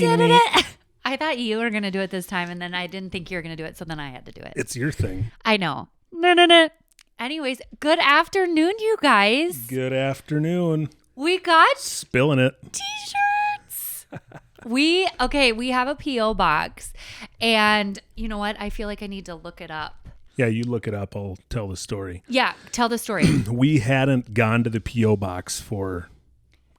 I thought you were going to do it this time, and then I didn't think you were going to do it, so then I had to do it. It's your thing. I know. No. Anyways, good afternoon, you guys. Good afternoon. We got Spillin It t-shirts. We have a P.O. box, and you know what? I feel like I need to look it up. Yeah, you look it up. I'll tell the story. Yeah, tell the story. We hadn't gone to the P.O. box for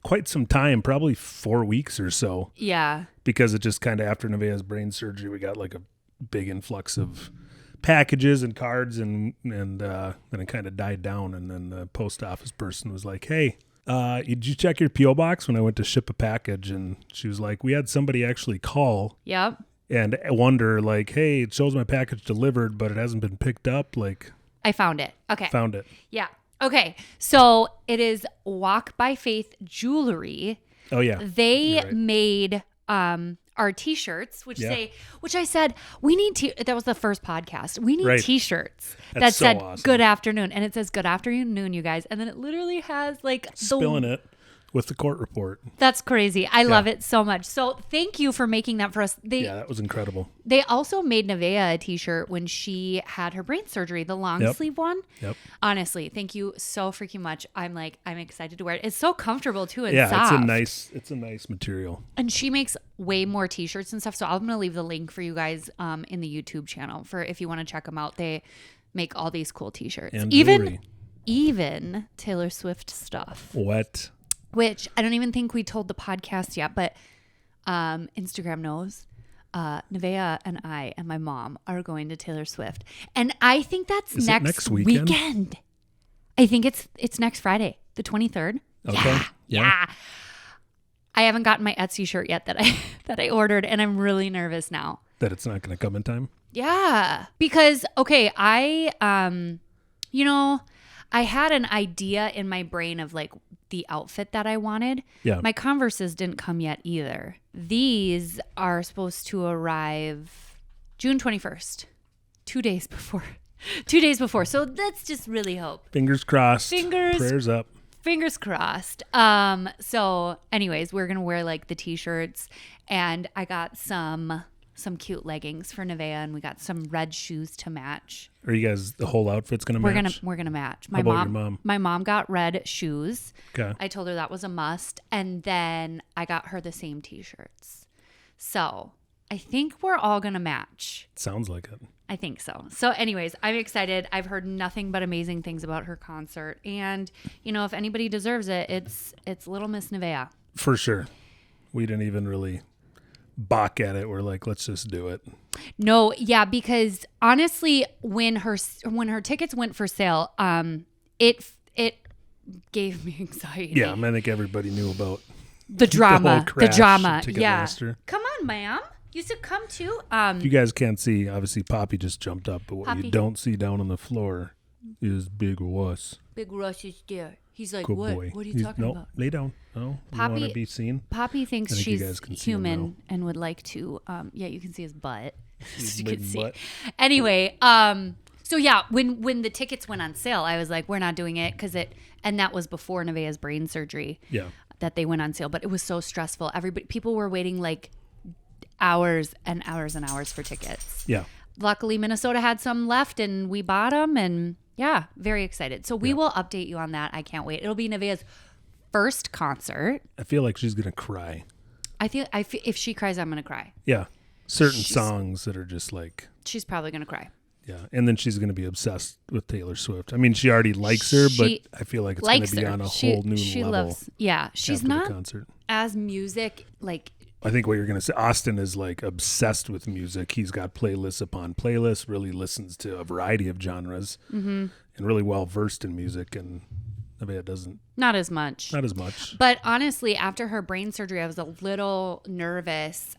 quite some time, probably 4 weeks or so. Yeah. Because it just kind of, after Nevaeh's brain surgery, we got like a big influx of packages and cards, and then it kind of died down. And then the post office person was like, hey, did you check your P.O. box when I went to ship a package? And she was like, we had somebody actually call. Yep. And wonder, like, hey, it shows my package delivered, but it hasn't been picked up. Like, I found it. Okay. Found it. Yeah. Okay. So it is Walk by Faith Jewelry. Oh, yeah. They made our t-shirts, which I said, we need that was the first podcast. We need t-shirts that said awesome. Good afternoon. And it says good afternoon, you guys. And then it literally has like Spillin It with the court report. That's crazy. I love it so much. So thank you for making that for us. That was incredible. They also made Nevaeh a t-shirt when she had her brain surgery, the long sleeve one. Yep. Honestly, thank you so freaking much. I'm excited to wear it. It's so comfortable too and soft. It's a nice material. And she makes way more t-shirts and stuff. So I'm going to leave the link for you guys in the YouTube channel for if you want to check them out. They make all these cool t-shirts. And even Taylor Swift stuff. What? Which I don't even think we told the podcast yet, but Instagram knows. Nevaeh and I and my mom are going to Taylor Swift. And I think that's next weekend. I think it's next Friday, the 23rd. Okay. Yeah. I haven't gotten my Etsy shirt yet that I ordered, and I'm really nervous now. That it's not going to come in time? Yeah. Because, I had an idea in my brain of like the outfit that I wanted. Yeah. My Converses didn't come yet either. These are supposed to arrive June 21st, 2 days before. 2 days before. So let's just really hope. Fingers crossed. Prayers up. Fingers crossed. So anyways, we're going to wear like the t-shirts, and I got some cute leggings for Nevaeh, and we got some red shoes to match. Are you guys, the whole outfit's going to match? We're going to match. How about your mom? My mom got red shoes. Okay. I told her that was a must. And then I got her the same t-shirts. So I think we're all going to match. Sounds like it. I think so. So anyways, I'm excited. I've heard nothing but amazing things about her concert. And, if anybody deserves it, it's little Miss Nevaeh. For sure. We didn't even really balk at it. We're like, let's just do it. No, yeah, because honestly, when her tickets went for sale, it gave me anxiety. Yeah, I think everybody knew about the drama. The drama. Yeah. Come on, ma'am. You should come too. You guys can't see, obviously Poppy just jumped up, but what you don't see down on the floor is Big Russ. Big Russ is there. He's like, good what? Boy. What are you talking about? Lay down. No, Poppy, you want to be seen? Poppy thinks she's human and would like to. You can see his butt. His you can see. Butt. Anyway, so yeah, when the tickets went on sale, I was like, we're not doing it and that was before Nevaeh's brain surgery. Yeah. That they went on sale, but it was so stressful. People were waiting like hours and hours and hours for tickets. Yeah. Luckily, Minnesota had some left, and we bought them, and yeah, very excited. So we will update you on that. I can't wait. It'll be Nevaeh's first concert. I feel like she's gonna cry. I feel if she cries, I'm gonna cry. Yeah, certain songs that are just like she's probably gonna cry. Yeah, and then she's gonna be obsessed with Taylor Swift. I mean, she already likes her, but I feel like it's gonna be on a whole new level. She's not as music like. I think what you're going to say, Austin is like obsessed with music. He's got playlists upon playlists, really listens to a variety of genres, and really well versed in music. And Nevaeh doesn't. Not as much. But honestly, after her brain surgery, I was a little nervous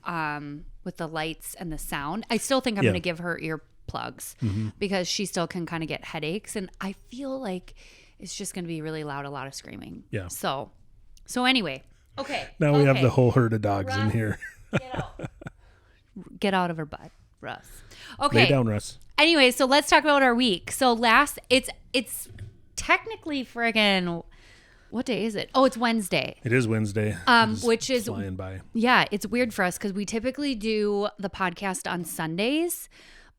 with the lights and the sound. I still think I'm going to give her earplugs because she still can kind of get headaches. And I feel like it's just going to be really loud, a lot of screaming. Yeah. So anyway. Okay. Now we have the whole herd of dogs in here. Get out of her butt, Russ. Okay. Lay down, Russ. Anyway, so let's talk about our week. So it's technically friggin' What day is it? Oh, it's Wednesday. It is Wednesday. Which is flying by. Yeah, it's weird for us because we typically do the podcast on Sundays,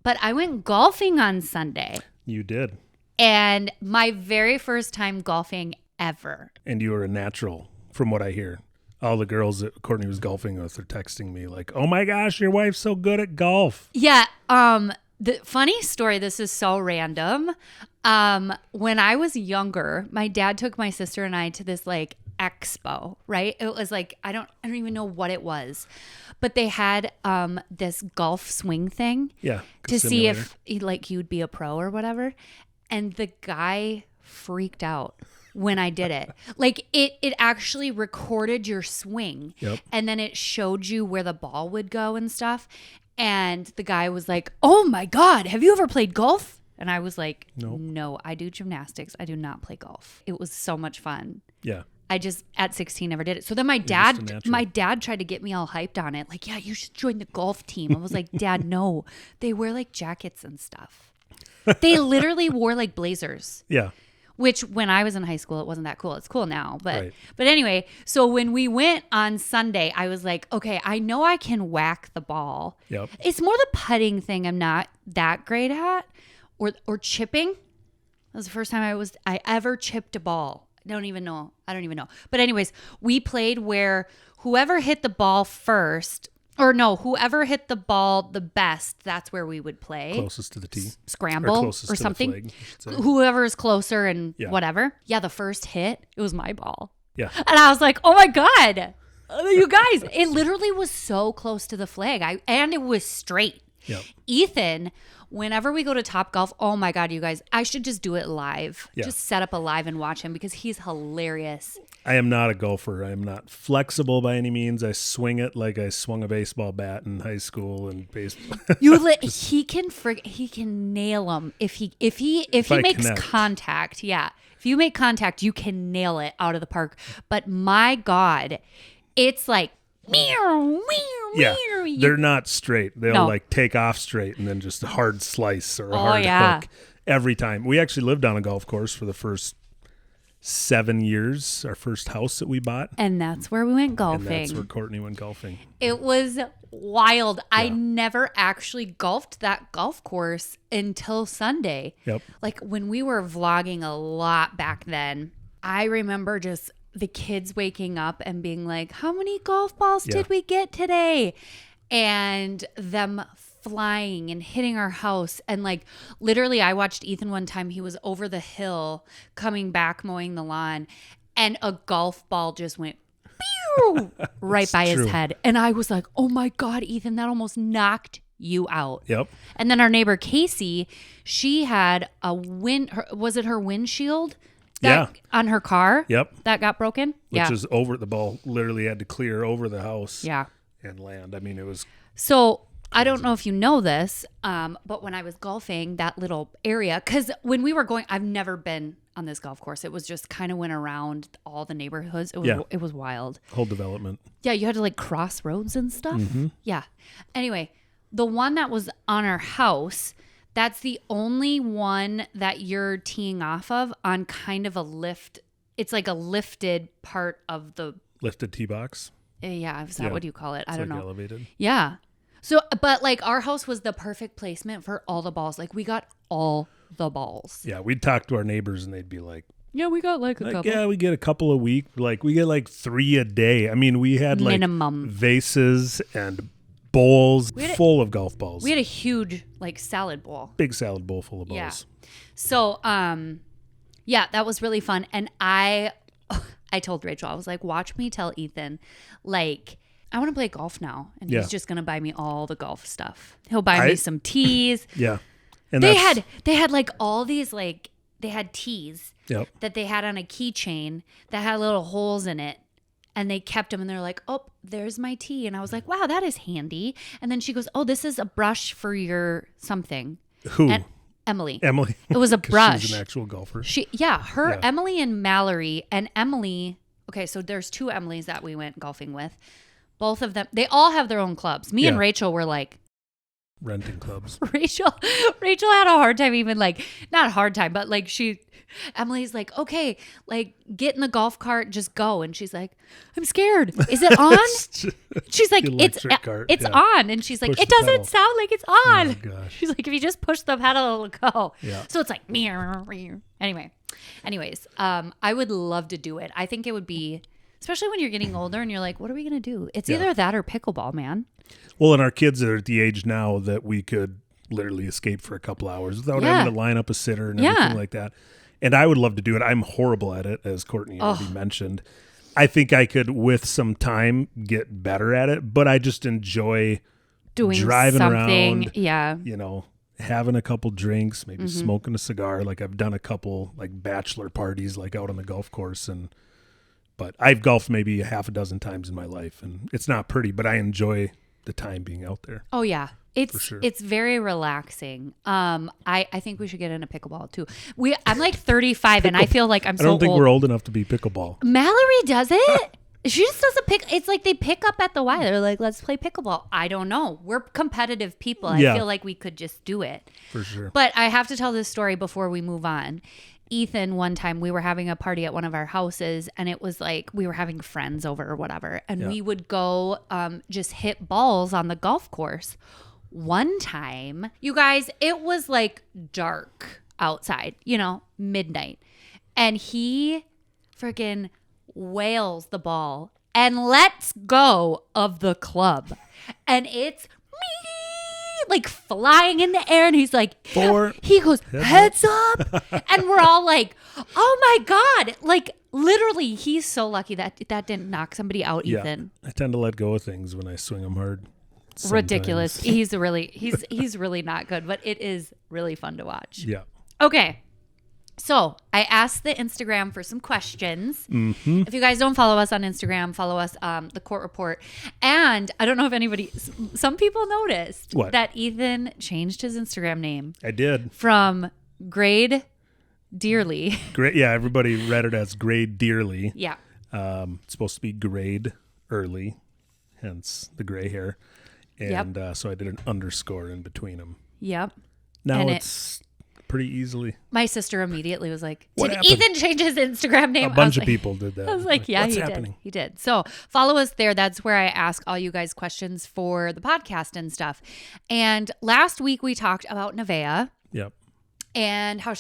but I went golfing on Sunday. You did. And my very first time golfing ever. And you were a natural, from what I hear. All the girls that Courtney was golfing with are texting me like, "Oh my gosh, your wife's so good at golf." Yeah. The funny story, this is so random. When I was younger, my dad took my sister and I to this like expo, right? It was like, I don't even know what it was, but they had this golf swing thing to see if like you'd be a pro or whatever. And the guy freaked out when I did it. Like it actually recorded your swing and then it showed you where the ball would go and stuff. And the guy was like, "Oh my God, have you ever played golf?" And I was like, Nope. "No, I do gymnastics. I do not play golf." It was so much fun. Yeah. I just at 16 never did it. So then my dad tried to get me all hyped on it. Like, "Yeah, you should join the golf team." I was like, "Dad, no. They wear like jackets and stuff." They literally wore like blazers. Yeah. Which when I was in high school, it wasn't that cool. It's cool now. But anyway, so when we went on Sunday, I was like, okay, I know I can whack the ball. Yep. It's more the putting thing I'm not that great at, or chipping. That was the first time I ever chipped a ball. I don't even know. But anyways, we played where whoever hit the ball first, or no, whoever hit the ball the best, that's where we would play. Closest to the tee. Scramble or something. The flag, whoever is closer and whatever. Yeah, the first hit, it was my ball. Yeah. And I was like, "Oh my God, you guys." It literally was so close to the flag. And it was straight. Yep. Ethan, whenever we go to Topgolf, oh my God, you guys, I should just do it live. Yeah. Just set up a live and watch him because he's hilarious. I am not a golfer. I am not flexible by any means. I swing it like I swung a baseball bat in high school and baseball. He can nail him if he makes connect. contact. Yeah, if you make contact, you can nail it out of the park. But my God, it's like meow, meow, yeah, meow. They're not straight. They'll like take off straight and then just a hard slice or a hard hook every time. We actually lived on a golf course for the first 7 years, our first house that we bought. And that's where we went golfing. And that's where Courtney went golfing. It was wild. Yeah. I never actually golfed that golf course until Sunday. Yep. Like when we were vlogging a lot back then, I remember just the kids waking up and being like, "How many golf balls did we get today?" And them flying and hitting our house. And like literally I watched Ethan one time. He was over the hill coming back mowing the lawn and a golf ball just went pew, right by his head. And I was like, "Oh my God, Ethan, that almost knocked you out." Yep. And then our neighbor Casey, she had a was it her windshield on her car? Yep. That got broken? Which is over, the ball literally had to clear over the house. Yeah. And land. I mean, it was so I don't know if you know this, but when I was golfing that little area, because when we were going, I've never been on this golf course. It was just kind of went around all the neighborhoods. It was wild. Whole development. Yeah, you had to like cross roads and stuff. Mm-hmm. Yeah. Anyway, the one that was on our house, that's the only one that you're teeing off of on kind of a lift. It's like a lifted part of the lifted tee box. Yeah, is that what do you call it? I don't know. Elevated. Yeah. So, but like our house was the perfect placement for all the balls. Like we got all the balls. Yeah, we'd talk to our neighbors and they'd be like, "Yeah, we got like a couple." Yeah, we get a couple a week. Like we get like 3 a day. I mean, we had like minimum vases and bowls full of golf balls. We had a huge like salad bowl. Big salad bowl full of balls. Yeah. So, yeah, that was really fun. And I told Rachel, I was like, "Watch me tell Ethan, like, I want to play golf now." And he's just going to buy me all the golf stuff. He'll buy me some tees. Yeah. And they had like all these, like, they had tees that they had on a keychain that had little holes in it. And they kept them and they're like, "Oh, there's my tee." And I was like, "Wow, that is handy." And then she goes, "Oh, this is a brush for your something." Who? And Emily. It was a brush. She's an actual golfer. Emily and Mallory. And Emily, okay, so there's 2 Emilys that we went golfing with. Both of them, they all have their own clubs. Me and Rachel were like, renting clubs. Rachel had a hard time, even like, not a hard time, but like Emily's like, okay, like get in the golf cart, just go. And she's like, I'm scared. Is it on? She's like, it's on. And she's like, it doesn't sound like it's on. Oh, gosh. She's like, if you just push the pedal, it'll go. Yeah. So it's like, anyways, I would love to do it. I think it would be, especially when you're getting older and you're like, what are we going to do? It's either that or pickleball, man. Well, and our kids are at the age now that we could literally escape for a couple hours without having to line up a sitter and everything like that. And I would love to do it. I'm horrible at it, as Courtney already mentioned. I think I could, with some time, get better at it, but I just enjoy driving around, having a couple drinks, maybe smoking a cigar. Like I've done a couple like bachelor parties, like out on the golf course, but I've golfed maybe a half a dozen times in my life, and it's not pretty, but I enjoy the time being out there. Oh yeah. It's very relaxing. I think we should get into pickleball too. I'm like 35 and I feel like I'm so old. I don't think we're old enough to be pickleball. Mallory does it. She just doesn't pick. It's like they pick up at the Y. They're like, let's play pickleball. I don't know. We're competitive people. I feel like we could just do it. For sure. But I have to tell this story before we move on. Ethan, one time we were having a party at one of our houses and it was like we were having friends over or whatever. And we would go just hit balls on the golf course. One time, you guys, it was like dark outside, midnight. And he freaking whales the ball and lets go of the club. And it's like flying in the air. And he's like, he goes, heads up. And we're all like, oh my God. Like literally, he's so lucky that didn't knock somebody out, Ethan. I tend to let go of things when I swing them hard. Sometimes. Ridiculous. He's really not good, but it is really fun to watch. Yeah. Okay. So I asked the Instagram for some questions. Mm-hmm. If you guys don't follow us on Instagram, follow us, The Court Report. And I don't know if some people noticed that Ethan changed his Instagram name. I did. From Grade Dearly. Everybody read it as Grade Dearly. Yeah. It's supposed to be grade early, hence the gray hair. And so I did an underscore in between them. Yep. Now it's pretty easily. My sister immediately was like, did Ethan change his Instagram name? A bunch of people did that. I was like, yeah, he did. He did. So follow us there. That's where I ask all you guys questions for the podcast and stuff. And last week we talked about Nevaeh. Yep. And how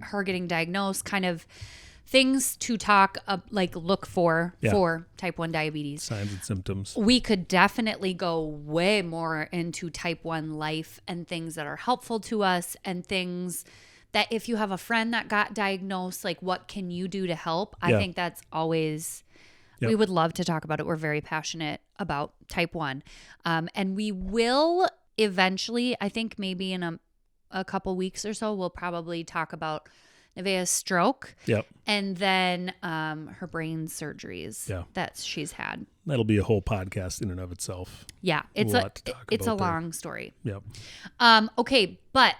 her getting diagnosed, kind of things to look for type 1 diabetes. Signs and symptoms. We could definitely go way more into type 1 life and things that are helpful to us and things that if you have a friend that got diagnosed, like what can you do to help? I think that's always, we would love to talk about it. We're very passionate about type 1. And we will eventually, I think maybe in a couple weeks or so, we'll probably talk about Nevaeh's stroke. Yep. And then her brain surgeries that she's had. That'll be a whole podcast in and of itself. Yeah. It's a long story. Yep. Okay, but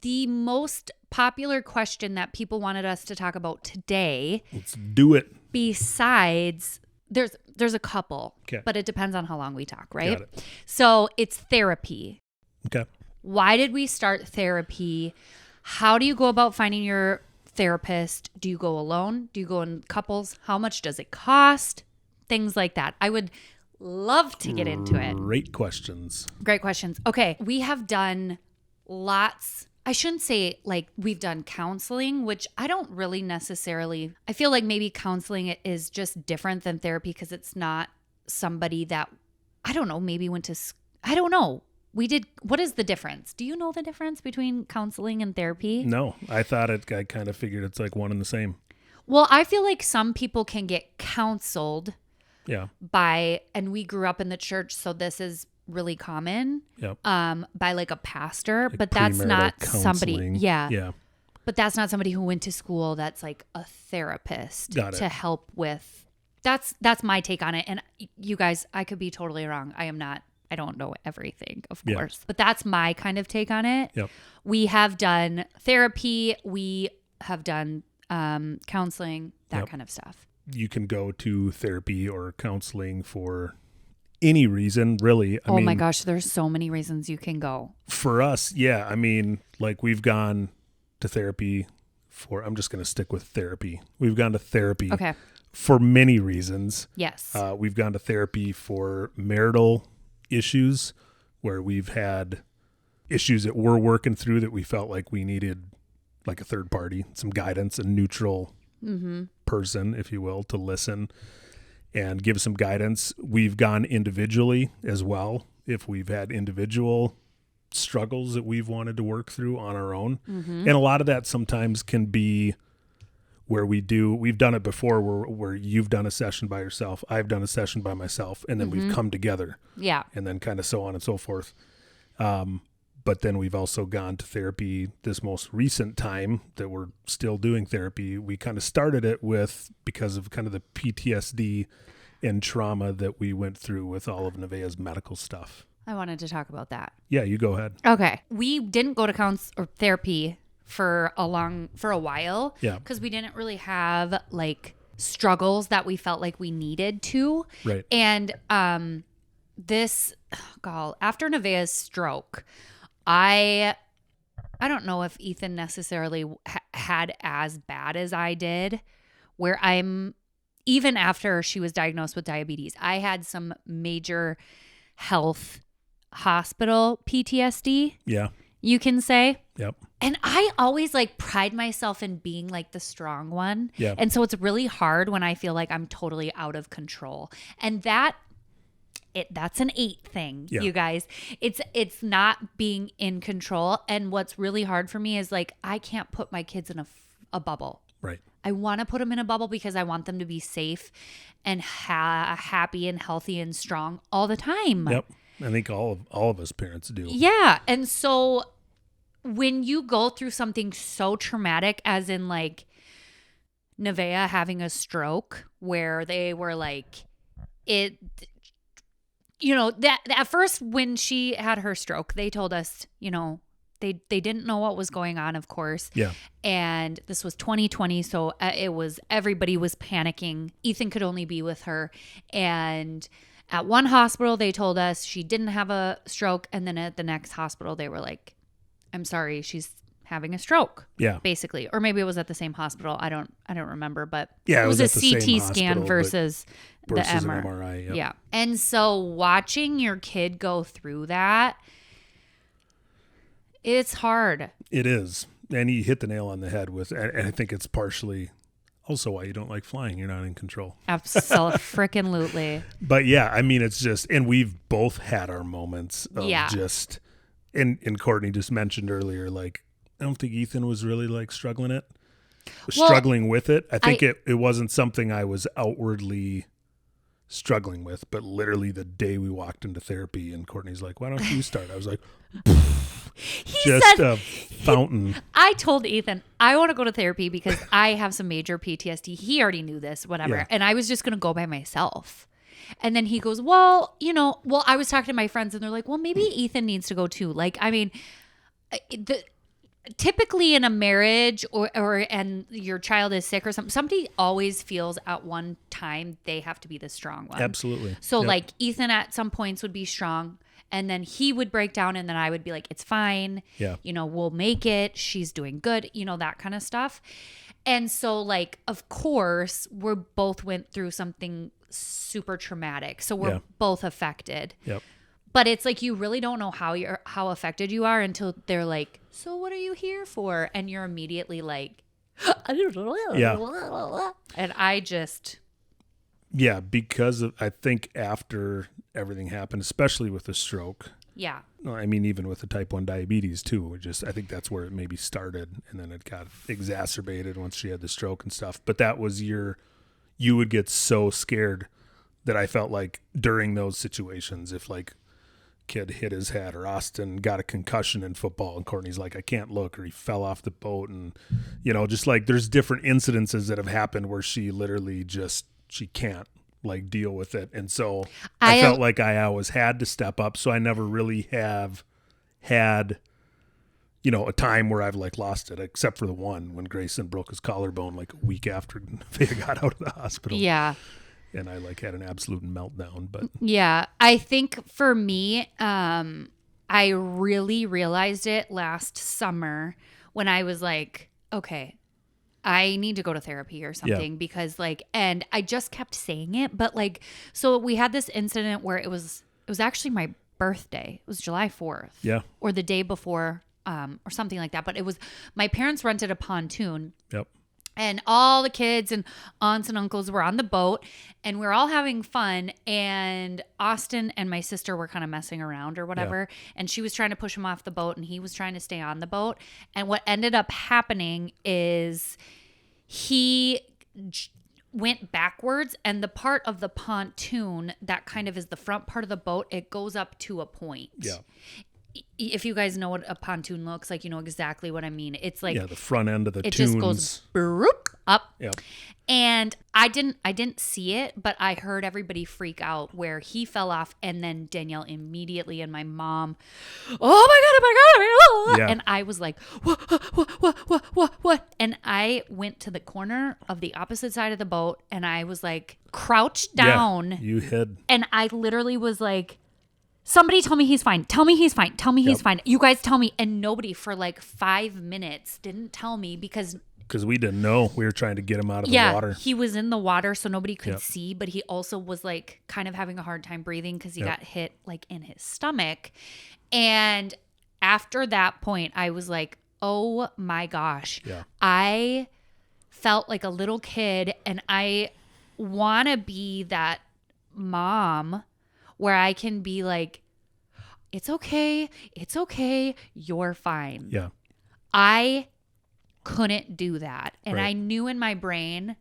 the most popular question that people wanted us to talk about today. Let's do it. Besides, there's a couple, but it depends on how long we talk, right? Got it. So it's therapy. Okay. Why did we start therapy? How do you go about finding your therapist? Do you go alone? Do you go in couples? How much does it cost? Things like that. I would love to get into it. Great questions. Okay. We have done lots. I shouldn't say we've done counseling, which I don't really necessarily, I feel like maybe counseling is just different than therapy because it's not somebody that, I don't know, maybe went to, I don't know. What is the difference? Do you know the difference between counseling and therapy? No, I kind of figured it's like one and the same. Well, I feel like some people can get counseled. Yeah. And we grew up in the church, so this is really common. Yep. By like a pastor, but that's not somebody. Yeah. Yeah. But that's not somebody who went to school. That's like a therapist to help with. That's my take on it. And you guys, I could be totally wrong. I don't know everything, of course, but that's my kind of take on it. Yep. We have done therapy. We have done counseling, that kind of stuff. You can go to therapy or counseling for any reason, really. I mean, my gosh, there's so many reasons you can go. For us, yeah. I mean, like we've gone to therapy I'm just going to stick with therapy. We've gone to therapy for many reasons. Yes. We've gone to therapy for marital issues where we've had issues that we're working through that we felt like we needed like a third party, some guidance, a neutral person, if you will, to listen and give some guidance. We've gone individually as well. If we've had individual struggles that we've wanted to work through on our own. And a lot of that sometimes can be where we've done it before where you've done a session by yourself, I've done a session by myself, and then we've come together. Yeah. And then kind of so on and so forth. But then we've also gone to therapy this most recent time that we're still doing therapy. We kind of started it because of kind of the PTSD and trauma that we went through with all of Nevaeh's medical stuff. I wanted to talk about that. Yeah, you go ahead. Okay. We didn't go to therapy for a while. Yeah. Because we didn't really have like struggles that we felt like we needed to. Right. And after Nevaeh's stroke, I don't know if Ethan necessarily had as bad as I did, where even after she was diagnosed with diabetes, I had some major health hospital PTSD. Yeah. You can say. Yep. And I always like pride myself in being like the strong one. Yeah. And so it's really hard when I feel like I'm totally out of control. And that's an 8 thing, you guys. It's not being in control. And what's really hard for me is like, I can't put my kids in a bubble. Right. I want to put them in a bubble because I want them to be safe and happy and healthy and strong all the time. Yep. I think all of us parents do. Yeah. And so when you go through something so traumatic as in like Nevaeh having a stroke where they were like that at first when she had her stroke, they told us, they didn't know what was going on, of course. Yeah. And this was 2020. So everybody was panicking. Ethan could only be with her. And at one hospital, they told us she didn't have a stroke. And then at the next hospital, they were like, I'm sorry, she's having a stroke. Yeah. Basically. Or maybe it was at the same hospital. I don't remember, but yeah, it was a at the CT scan versus the an MRI. MRI. Yep. Yeah. And so watching your kid go through that, it's hard. It is. And you hit the nail on the head and I think it's partially also why you don't like flying. You're not in control. Absolutely. But yeah, I mean, it's just, and we've both had our moments of just, and Courtney just mentioned earlier, like, I don't think Ethan was really like struggling with it. I think it wasn't something I was outwardly struggling with, but literally the day we walked into therapy and Courtney's like, why don't you start? I was like, a fountain. I told Ethan, I want to go to therapy because I have some major PTSD. He already knew this, whatever. Yeah. And I was just going to go by myself. And then he goes, well, I was talking to my friends and they're like, well, maybe Ethan needs to go too. Like, I mean, typically in a marriage and your child is sick or something, somebody always feels at one time they have to be the strong one. Absolutely. So like Ethan at some points would be strong and then he would break down and then I would be like, it's fine. Yeah. We'll make it. She's doing good, that kind of stuff. And so like, of course, we both went through something super traumatic. So we're both affected. Yep. But it's like you really don't know how affected you are until they're like, so what are you here for? And you're immediately like, yeah. And I just... Yeah, because I think after everything happened, especially with the stroke. Yeah. I mean, even with the type 1 diabetes too, I think that's where it maybe started and then it got exacerbated once she had the stroke and stuff. But that was you would get so scared that I felt like during those situations, if like kid hit his head or Austin got a concussion in football and Courtney's like, I can't look, or he fell off the boat and, just like there's different incidences that have happened where she literally she can't like deal with it. And so I felt like I always had to step up. So I never really have had, a time where I've like lost it, except for the one when Grayson broke his collarbone like a week after Nevaeh got out of the hospital. Yeah. and I like had an absolute meltdown. But yeah, I think for me, I really realized it last summer when I was like, okay, I need to go to therapy or something because like, and I just kept saying it, but like, so we had this incident where it was actually my birthday. It was July 4th. Yeah. Or the day before, or something like that. But it was, my parents rented a pontoon. Yep. And all the kids and aunts and uncles were on the boat and we were all having fun. And Austin and my sister were kind of messing around or whatever. Yeah. And she was trying to push him off the boat and he was trying to stay on the boat. And what ended up happening is he went backwards and the part of the pontoon that kind of is the front part of the boat, it goes up to a point. Yeah. If you guys know what a pontoon looks like, you know exactly what I mean. It's like the front end of the it tunes. just goes broop, up. Yep. And I didn't see it, but I heard everybody freak out where he fell off, and then Danielle immediately and my mom, oh my god, and I was like, what? And I went to the corner of the opposite side of the boat, and I was like crouched down. Yeah, you hid, and I literally was like, somebody tell me he's fine. Tell me he's fine. Tell me he's fine. You guys tell me. And nobody for like 5 minutes didn't tell me because we didn't know. We were trying to get him out of the water. He was in the water so nobody could see, but he also was like kind of having a hard time breathing because he got hit like in his stomach. And after that point, I was like, oh my gosh. Yeah. I felt like a little kid, and I want to be that mom where I can be like, it's okay, you're fine. Yeah. I couldn't do that. And right. I knew in my brain,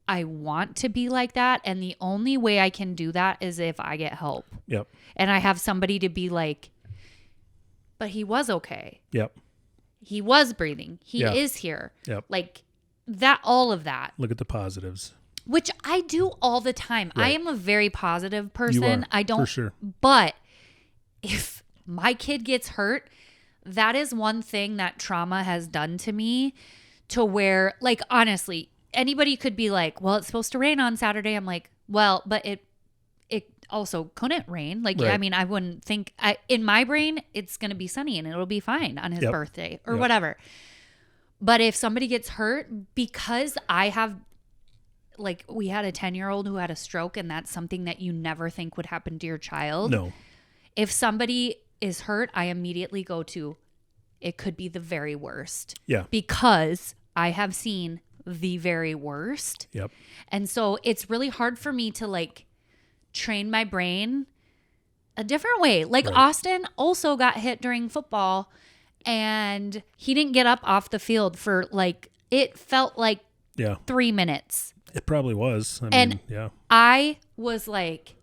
I want to be like that. And the only way I can do that is if I get help. Yep. And I have somebody to be like, but he was okay. Yep. He was breathing. He is here. Yep. Like that, all of that. Look at the positives. Which I do all the time. Right. I am a very positive person. You are, I don't, for sure. But if my kid gets hurt, that is one thing that trauma has done to me, to where, like, honestly, anybody could be like, well, it's supposed to rain on Saturday. I'm like, well, but it also couldn't rain. Like, right. I mean, I wouldn't think, in my brain, it's going to be sunny and it'll be fine on his birthday or whatever. But if somebody gets hurt, because I have, like, we had a 10-year-old who had a stroke, and that's something that you never think would happen to your child. No. If somebody is hurt, I immediately go to, it could be the very worst. Yeah. Because I have seen the very worst. Yep. And so it's really hard for me to, like, train my brain a different way. Like, right. Austin also got hit during football, and he didn't get up off the field for, like, it felt like 3 minutes. It probably was. I mean, I was like,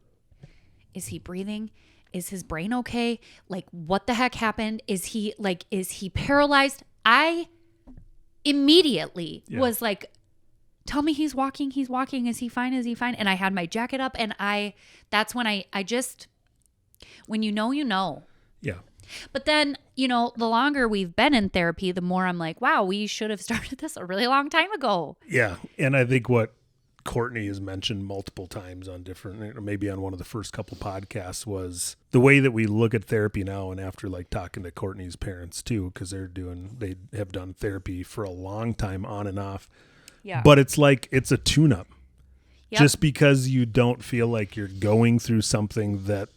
is he breathing? Is his brain okay? Like, what the heck happened? Is he paralyzed? I immediately was like, tell me he's walking. Is he fine? And I had my jacket up, and that's when I just, when you know. Yeah. But then, the longer we've been in therapy, the more I'm like, wow, we should have started this a really long time ago. Yeah. And I think what Courtney has mentioned multiple times on different, or maybe on one of the first couple podcasts, was the way that we look at therapy now, and after like talking to Courtney's parents too, because they have done therapy for a long time on and off. Yeah. But it's like, it's a tune-up. Yep. Just because you don't feel like you're going through something that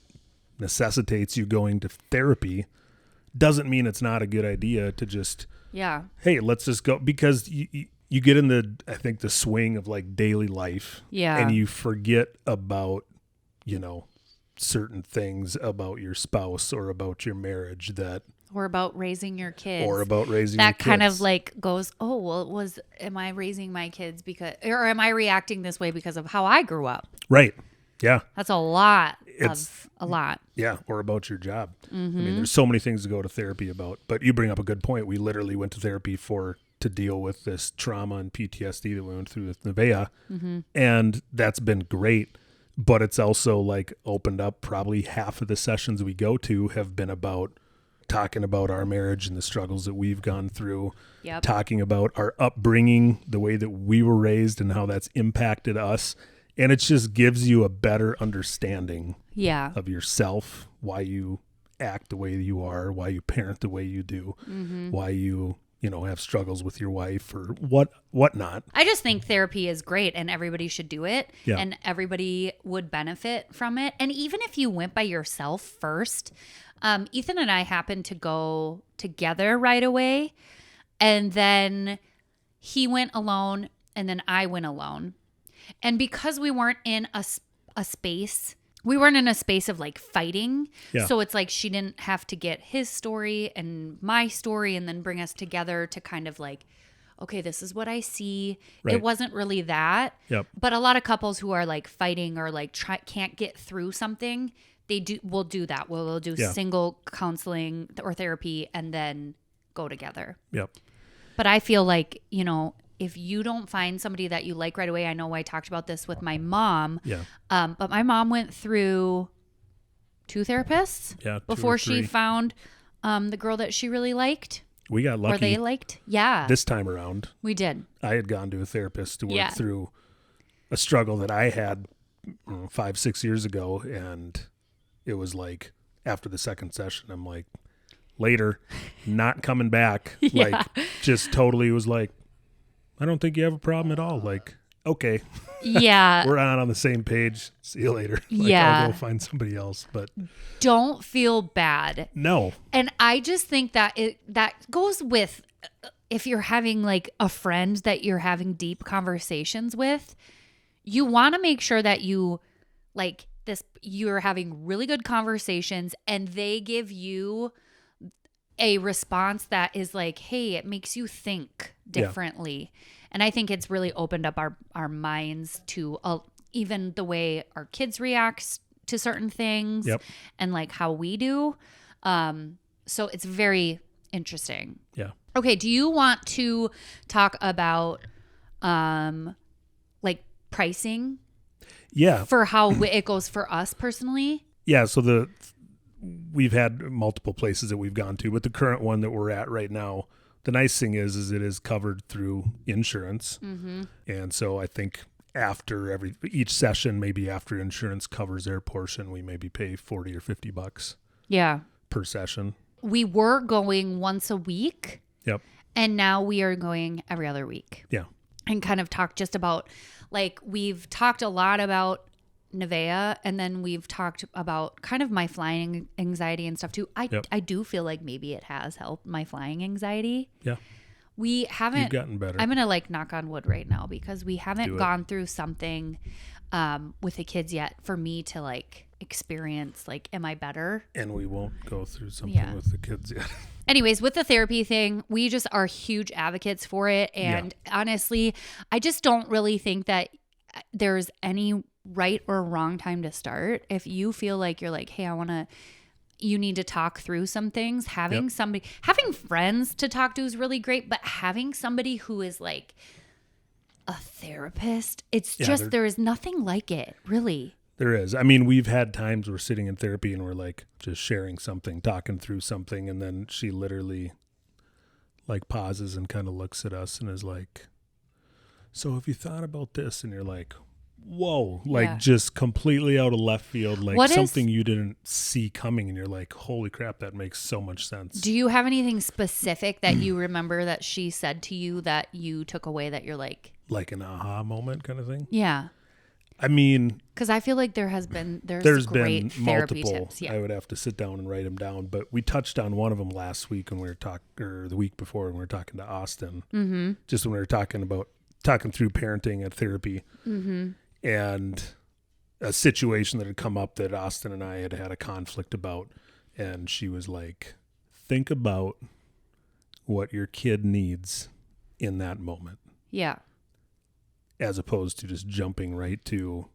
necessitates you going to therapy doesn't mean it's not a good idea to just, hey, let's just go, because you get in the swing of like daily life, and you forget about, certain things about your spouse or about your marriage or about raising your kids, that kind of like goes, oh, well, am I raising my kids or am I reacting this way because of how I grew up? Right. Yeah. That's a lot. Yeah. Or about your job. Mm-hmm. I mean, there's so many things to go to therapy about, but you bring up a good point. We literally went to therapy to deal with this trauma and PTSD that we went through with Nevaeh. Mm-hmm. And that's been great, but it's also like opened up. Probably half of the sessions we go to have been about talking about our marriage and the struggles that we've gone through, talking about our upbringing, the way that we were raised and how that's impacted us And it just gives you a better understanding Yeah. of yourself, why you act the way you are, why you parent the way you do, why you have struggles with your wife or whatnot. I just think therapy is great and everybody should do it Yeah. and everybody would benefit from it. And even if you went by yourself first, Ethan and I happened to go together right away. And then he went alone and then I went alone. And because we weren't in a space, we weren't in a space of like fighting. Yeah. So it's like she didn't have to get his story and my story and then bring us together to kind of like, okay, this is what I see. Right. It wasn't really that. Yep. But a lot of couples who are like fighting or like can't get through something, will do that. We'll do single counseling or therapy and then go together. Yep. But I feel like, if you don't find somebody that you like right away, I know I talked about this with my mom. Yeah. But my mom went through 2 therapists before she found the girl that she really liked. We got lucky. Or they liked. Yeah. This time around. We did. I had gone to a therapist to work through a struggle that I had 5-6 years ago. And it was like after the second session, I'm like, later, not coming back. Like, just totally was like, I don't think you have a problem at all. Like, okay. Yeah. We're on the same page. See you later. Like, I'll go find somebody else. But don't feel bad. No. And I just think that that goes with if you're having like a friend that you're having deep conversations with, you want to make sure that you're having really good conversations and they give you a response that is like, hey, it makes you think differently. And I think it's really opened up our minds to even the way our kids react to certain things and like how we do. So it's very interesting. Yeah. Okay. Do you want to talk about like pricing? Yeah. For how it goes for us personally? Yeah. So we've had multiple places that we've gone to, but the current one that we're at right now, the nice thing is it is covered through insurance. Mm-hmm. And so I think after each session, maybe after insurance covers their portion, we maybe pay $40 or $50 per session. We were going once a week. Yep. And now we are going every other week. Yeah. And kind of talk just about, like, we've talked a lot about Nevaeh, and then we've talked about kind of my flying anxiety and stuff too. I do feel like maybe it has helped my flying anxiety. Yeah. We haven't. You've gotten better. I'm going to knock on wood right now because we haven't gone through something with the kids yet for me to experience, am I better? And we won't go through something with the kids yet. Anyways, with the therapy thing, we just are huge advocates for it. And honestly, I just don't really think that there's any right or wrong time to start. If you feel like you're like, hey, you need to talk through some things, having friends to talk to is really great, but having somebody who is like a therapist, it's just, there is nothing like it, really. There is. I mean, we've had times we're sitting in therapy and we're just sharing something, talking through something, and then she literally pauses and kind of looks at us and is like, so have you thought about this? And you're like, whoa, just completely out of left field, something you didn't see coming, and you're like, holy crap, that makes so much sense. Do you have anything specific that you remember that she said to you that you took away that you're like an aha moment kind of thing? Yeah. I mean, because I feel like there's been great therapy multiple tips. Yeah. I would have to sit down and write them down, but we touched on one of them last week when we were talking, or the week before when we were talking to Austin, just when we were talking through parenting and therapy. And a situation that had come up that Austin and I had a conflict about. And she was like, think about what your kid needs in that moment. Yeah. As opposed to just jumping right to,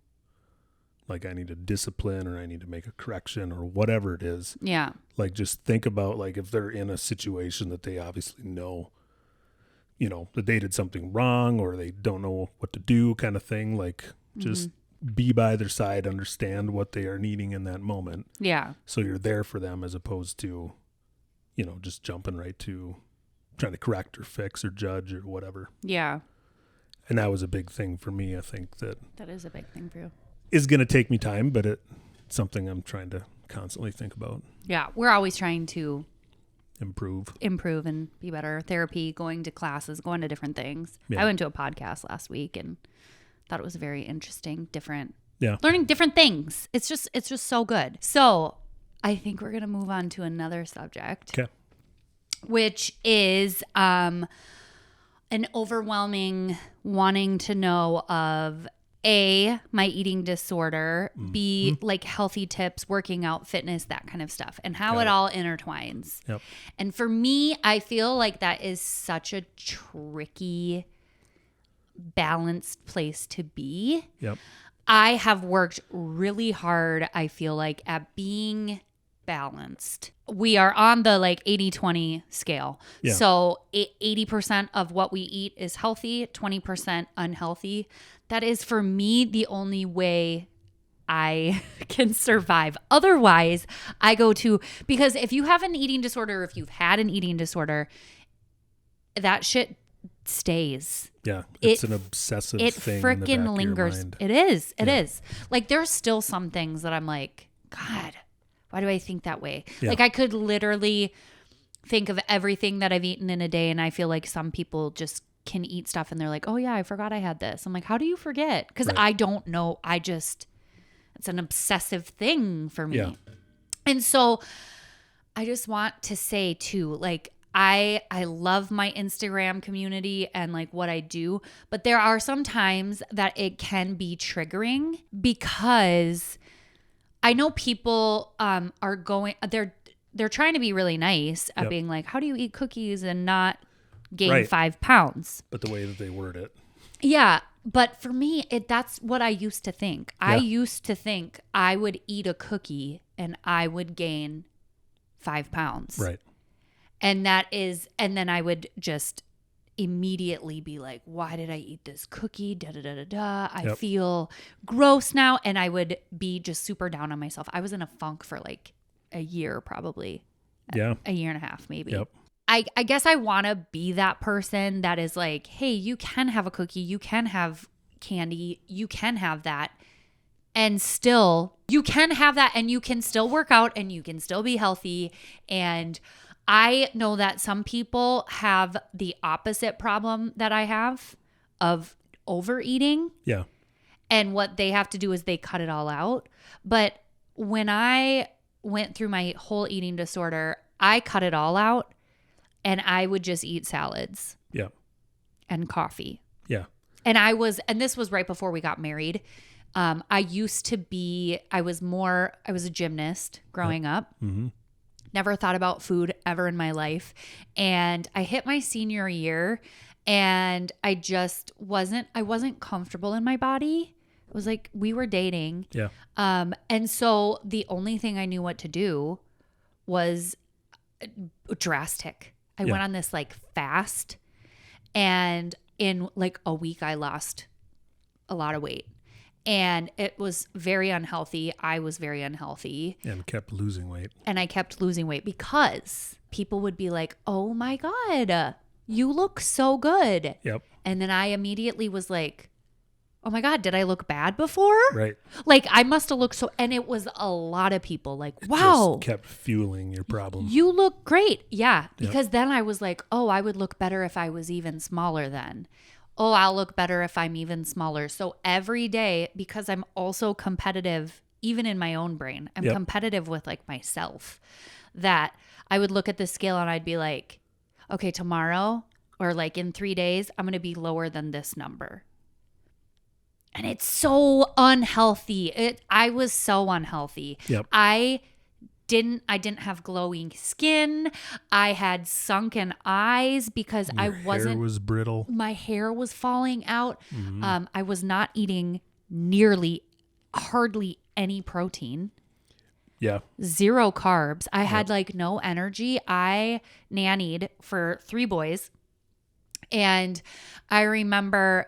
I need to discipline or I need to make a correction or whatever it is. Yeah. Just think about, if they're in a situation that they obviously know, that they did something wrong or they don't know what to do kind of thing, just be by their side, understand what they are needing in that moment. Yeah. So you're there for them as opposed to, just jumping right to trying to correct or fix or judge or whatever. Yeah. And that was a big thing for me. I think that is a big thing for you. Is going to take me time, but it's something I'm trying to constantly think about. Yeah, we're always trying to improve and be better. Therapy, going to classes, going to different things. Yeah. I went to a podcast last week and thought it was very interesting, different. Yeah. Learning different things. It's just so good. So I think we're going to move on to another subject. Okay. Which is an overwhelming wanting to know of A, my eating disorder, B, like healthy tips, working out, fitness, that kind of stuff, and how it all intertwines. Yep. And for me, I feel like that is such a tricky, balanced place to be. Yep. I have worked really hard, I feel like, at being balanced. We are on the like 80-20 scale. Yeah. So 80% of what we eat is healthy, 20% unhealthy. That is for me the only way I can survive. Otherwise, I go to, because if you have an eating disorder, if you've had an eating disorder, that shit stays. Yeah. It's an obsessive thing. It freaking lingers. It is. It is. Like there's still some things that I'm like, God, why do I think that way? Yeah. Like I could literally think of everything that I've eaten in a day, and I feel like some people just can eat stuff and they're like, oh yeah, I forgot I had this. I'm like, how do you forget? Because I don't know. It's an obsessive thing for me. Yeah. And so I just want to say too, like I love my Instagram community and like what I do, but there are some times that it can be triggering because I know people are going, they're trying to be really nice at being like, how do you eat cookies and not gain 5 pounds? But the way that they word it. Yeah. But for me, that's what I used to think. Yeah. I used to think I would eat a cookie and I would gain 5 pounds. Right. And then I would just immediately be like, why did I eat this cookie? I feel gross now. And I would be just super down on myself. I was in a funk for like a year, probably. Yeah. A year and a half, maybe. Yep. I guess I want to be that person that is like, hey, you can have a cookie, you can have candy, you can have that. And still, you can have that and you can still work out and you can still be healthy. And I know that some people have the opposite problem that I have of overeating. Yeah. And what they have to do is they cut it all out. But when I went through my whole eating disorder, I cut it all out and I would just eat salads. Yeah. And coffee. Yeah. And this was right before we got married. I was a gymnast growing up. Mm-hmm. Never thought about food ever in my life. And I hit my senior year and I wasn't comfortable in my body. It was like we were dating. Yeah. And so the only thing I knew what to do was drastic. I went on this like fast, and in like a week I lost a lot of weight. And it was very unhealthy. I was very unhealthy. And kept losing weight. And I kept losing weight because people would be like, oh my God, you look so good. Yep. And then I immediately was like, oh my God, did I look bad before? Right. Like I must have looked so, and it was a lot of people like, wow. Just kept fueling your problem. You look great. Yeah. Because then I was like, oh, I would look better if I was even smaller then. Oh, I'll look better if I'm even smaller. So every day, because I'm also competitive, even in my own brain, I'm competitive with like myself, that I would look at the scale and I'd be like, okay, tomorrow or like in 3 days, I'm going to be lower than this number. And it's so unhealthy. I was so unhealthy. Yep. I didn't have glowing skin. I had sunken eyes because Your hair was brittle. My hair was falling out. Mm-hmm. I was not eating hardly any protein. Yeah. 0 carbs. I had like no energy. I nannied for 3 boys. And I remember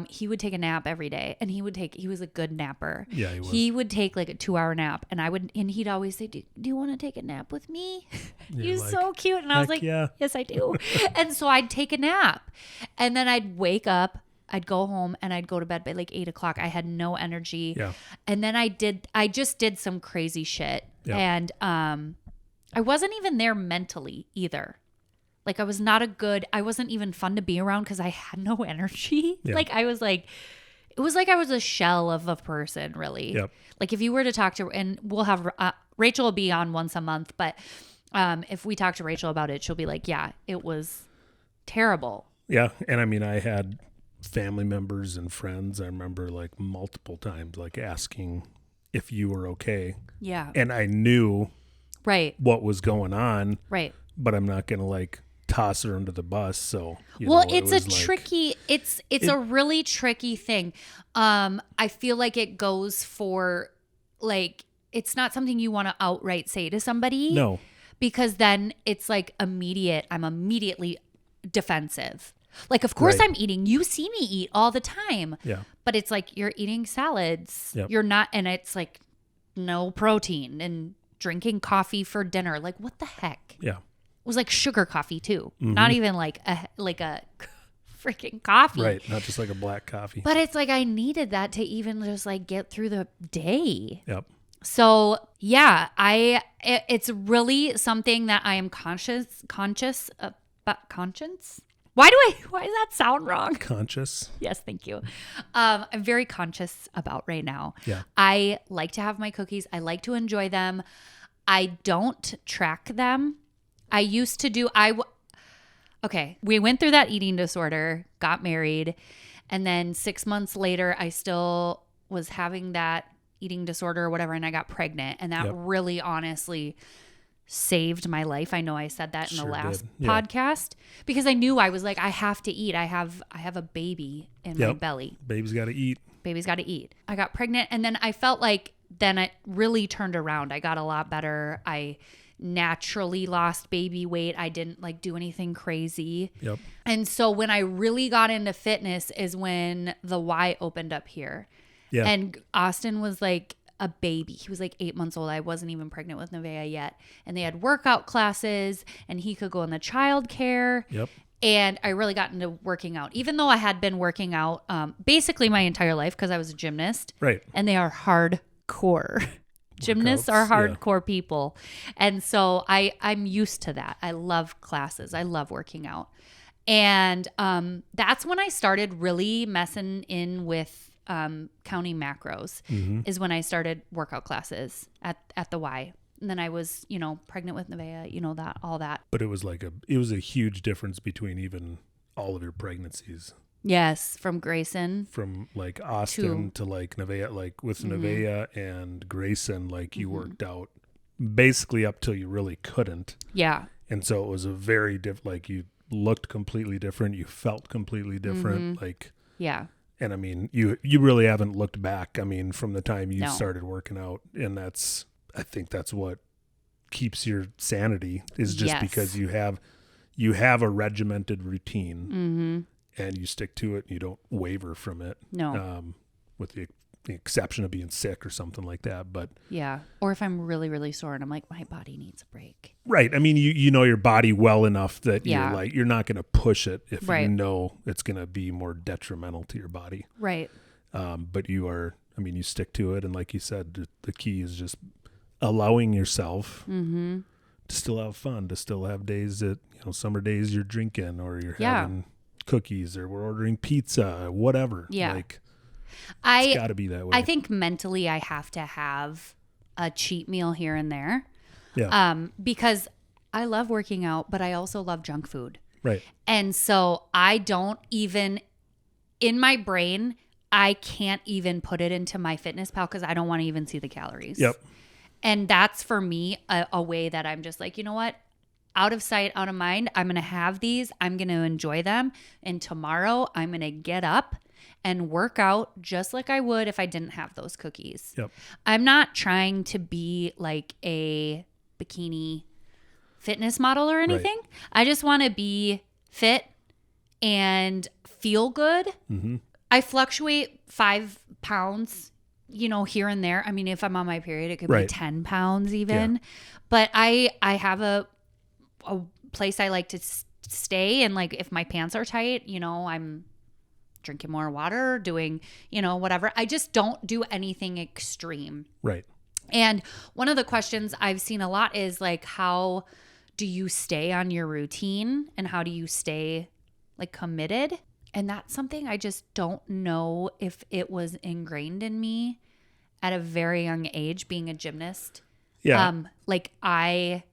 he would take a nap every day, and he was a good napper. Yeah, he was. He would take like a 2-hour nap, and he'd always say, do you want to take a nap with me? He was like, so cute. And I was like, yeah. Yes, I do. And so I'd take a nap, and then I'd wake up I'd go home and I'd go to bed by like 8:00. I had no energy. Yeah. And then I just did some crazy shit. Yeah. And I wasn't even there mentally either. Like I wasn't even fun to be around because I had no energy. Yeah. Like it was like I was a shell of a person, really. Yep. Like if you were to talk to, and we'll have, Rachel will be on once a month, but if we talk to Rachel about it, she'll be like, yeah, it was terrible. Yeah. And I mean, I had family members and friends, I remember like multiple times, like asking if you were okay. Yeah. And I knew Right. what was going on. Right. But I'm not going to like toss her under the bus. So, it's a tricky, it's a really tricky thing. I feel like it goes for like, it's not something you want to outright say to somebody. No. Because then it's like I'm immediately defensive. Like, of course Right. I'm eating. You see me eat all the time. Yeah. But it's like you're eating salads. Yep. You're not, and it's like no protein and drinking coffee for dinner. Like, what the heck? Yeah. It was like sugar coffee too, Mm-hmm. not even like a freaking coffee. Right. Not just like a black coffee. But it's like I needed that to even just like get through the day. Yep. So yeah, it's really something that I am conscious about. Conscience? Why does that sound wrong? Conscious. Yes, thank you. I'm very conscious about right now. Yeah. I like to have my cookies. I like to enjoy them. I don't track them. I used to do, okay, we went through that eating disorder, got married, and then 6 months later, I still was having that eating disorder or whatever, and I got pregnant. And that Yep. really honestly saved my life. I know I said that in the Sure last did. Yeah. podcast because I knew I was like, I have to eat. I have a baby in my Yep. belly. Baby's got to eat. Baby's got to eat. I got pregnant, and then I felt like then it really turned around. I got a lot better. I naturally lost baby weight. I didn't like do anything crazy. Yep. And so when I really got into fitness is when the Y opened up here. Yeah. And Austin was like a baby. He was like 8 months old. I wasn't even pregnant with Nevaeh yet. And they had workout classes and he could go in the childcare. Yep. And I really got into working out, even though I had been working out basically my entire life because I was a gymnast. Right. And they are hardcore. Gymnasts are hardcore people. And so I'm used to that. I love classes. I love working out. And that's when I started really messing in with counting macros is when I started workout classes at the Y. And then I was, pregnant with Nevaeh, that, all that. But it was a huge difference between even all of your pregnancies. Yes, from Grayson. From like Austin to like Nevaeh, like with Nevaeh and Grayson, like you worked out basically up till you really couldn't. Yeah. And so it was a very like you looked completely different. You felt completely different. Like, yeah. And I mean, you really haven't looked back. I mean, from the time you started working out, and I think that's what keeps your sanity is just because you have a regimented routine and you stick to it and you don't waver from it. No. With the exception of being sick or something like that. But yeah. Or if I'm really, really sore and I'm like, my body needs a break. Right. I mean, you know your body well enough that Yeah. you're not going to push it if Right. you know it's going to be more detrimental to your body. Right. But you stick to it. And like you said, the key is just allowing yourself to still have fun, to still have days that, summer days you're drinking or you're having cookies or we're ordering pizza, whatever. Yeah. Like, it's got to be that way. I think mentally I have to have a cheat meal here and there. Yeah. Because I love working out, but I also love junk food. Right. And so I don't even, in my brain, I can't even put it into my fitness pal because I don't want to even see the calories. Yep. And that's for me a way that I'm just like, you know what? Out of sight, out of mind. I'm going to have these. I'm going to enjoy them. And tomorrow I'm going to get up and work out just like I would if I didn't have those cookies. Yep. I'm not trying to be like a bikini fitness model or anything. Right. I just want to be fit and feel good. Mm-hmm. I fluctuate 5 pounds, here and there. I mean, if I'm on my period, it could Right. be 10 pounds even. Yeah. But I have a place I like to stay. And like, if my pants are tight, I'm drinking more water, doing, whatever. I just don't do anything extreme. Right. And one of the questions I've seen a lot is like, how do you stay on your routine and how do you stay like committed? And that's something I just don't know if it was ingrained in me at a very young age, being a gymnast. Yeah. Like I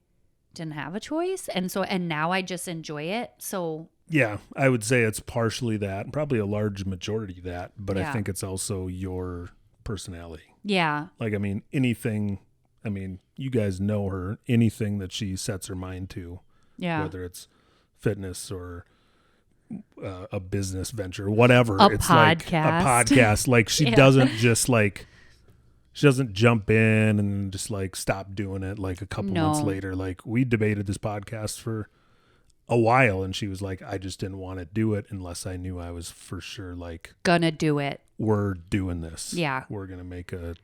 didn't have a choice. And now I just enjoy it. So yeah, I would say it's partially that, probably a large majority that, but Yeah. I think it's also your personality. yeah, Like, I mean, you guys know her, anything that she sets her mind to, yeah. whether it's fitness or a business venture, whatever. It's like a podcast. podcast. Like she Yeah. doesn't just like, she doesn't jump in and just like stop doing it like a couple months later. Like we debated this podcast for a while and she was like, I just didn't want to do it unless I knew I was for sure like Gonna do it. we're doing this. Yeah. We're going to make a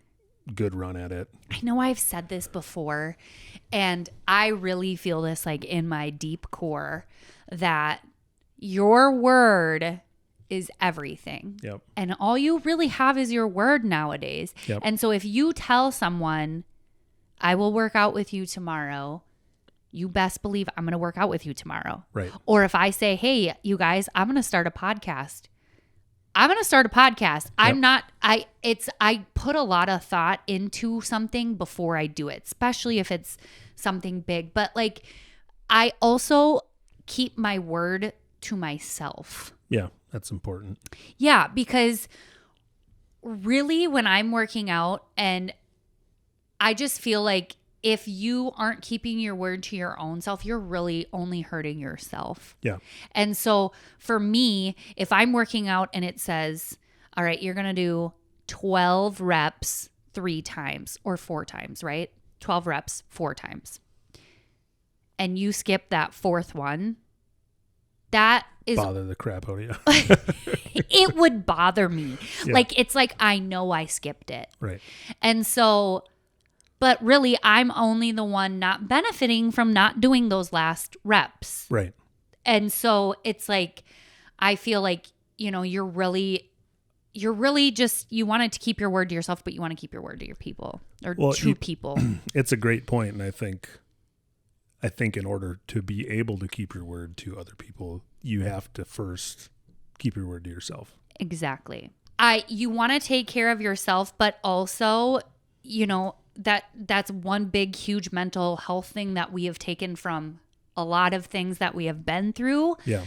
good run at it. I know I've said this before, and I really feel this like in my deep core that your word is everything. Yep. And all you really have is your word nowadays. Yep. And so if you tell someone, I will work out with you tomorrow, you best believe I'm going to work out with you tomorrow. Right. Or if I say, hey, you guys, I'm going to start a podcast. I'm going to start a podcast. I put a lot of thought into something before I do it, especially if it's something big. But like, I also keep my word to myself. Yeah, that's important. Yeah, because really when I'm working out, and I just feel like if you aren't keeping your word to your own self, you're really only hurting yourself. Yeah. And so for me, if I'm working out and it says, all right, you're going to do 12 reps 3 times or 4 times, right? 12 reps 4 times. And you skip that 4th one, that is bother the crap out of you. it would bother me. Yeah. Like, it's like, I know I skipped it. Right. And so, but really I'm only the one not benefiting from not doing those last reps. Right. And so it's like, I feel like, you're really just, you wanted to keep your word to yourself, but you want to keep your word to your people or people. It's a great point. And I think in order to be able to keep your word to other people, you have to first keep your word to yourself. Exactly. You want to take care of yourself, but also, that's one big, huge mental health thing that we have taken from a lot of things that we have been through. Yeah.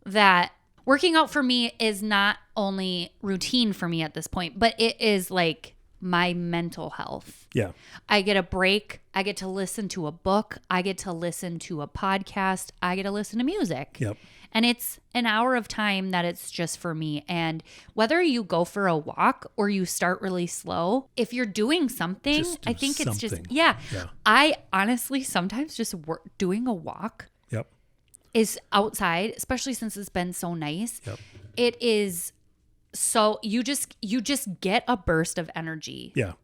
That working out for me is not only routine for me at this point, but it is like my mental health. Yeah. I get a break. I get to listen to a book. I get to listen to a podcast. I get to listen to music. Yep. And it's an hour of time that it's just for me. And whether you go for a walk or you start really slow, if you're doing something, I think it's just, yeah. I honestly sometimes just doing a walk Yep. is outside, especially since it's been so nice. Yep. It is so you just get a burst of energy. Yeah.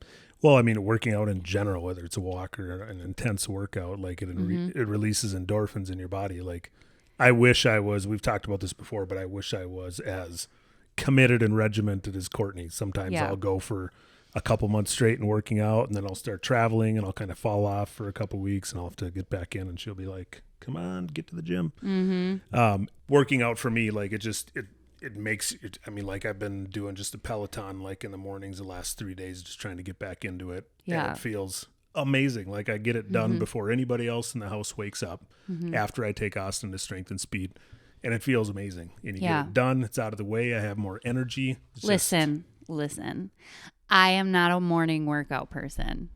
Well, I mean, working out in general, whether it's a walk or an intense workout, like it releases endorphins in your body. Like I wish I was, we've talked about this before, but I wish I was as committed and regimented as Courtney. Sometimes I'll go for a couple months straight and working out, and then I'll start traveling and I'll kind of fall off for a couple weeks and I'll have to get back in, and she'll be like, come on, get to the gym. Mm-hmm. Working out for me, like it makes it, I mean, like I've been doing just a Peloton like in the mornings the last 3 days, just trying to get back into it. Yeah. And it feels amazing. Like I get it done before anybody else in the house wakes up, after I take Austin to Strength and Speed, and it feels amazing. And you get it done. It's out of the way. I have more energy. Listen. I am not a morning workout person.